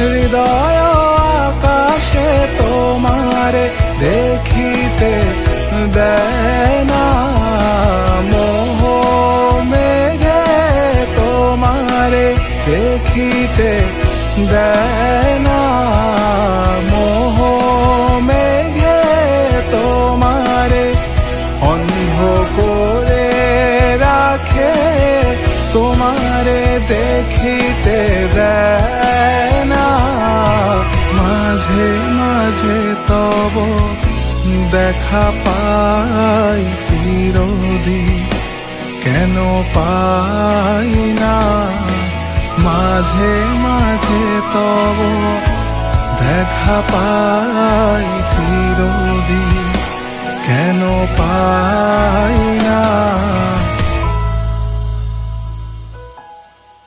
হৃদয় আকাশে তোমারে দেখিতে দেয় না, মোহ মেঘে তোমারে দেখিতে দেয় না, মোহ মেঘে তোমারে অন্ধ করে রাখে, তোমারে দেখিতে দেয় না। মাঝে মাঝে তব দেখা পাই চিরদিন, কেন পাই না? মাঝে মাঝে তব দেখা পাই চিরদিন, কেন পাই না?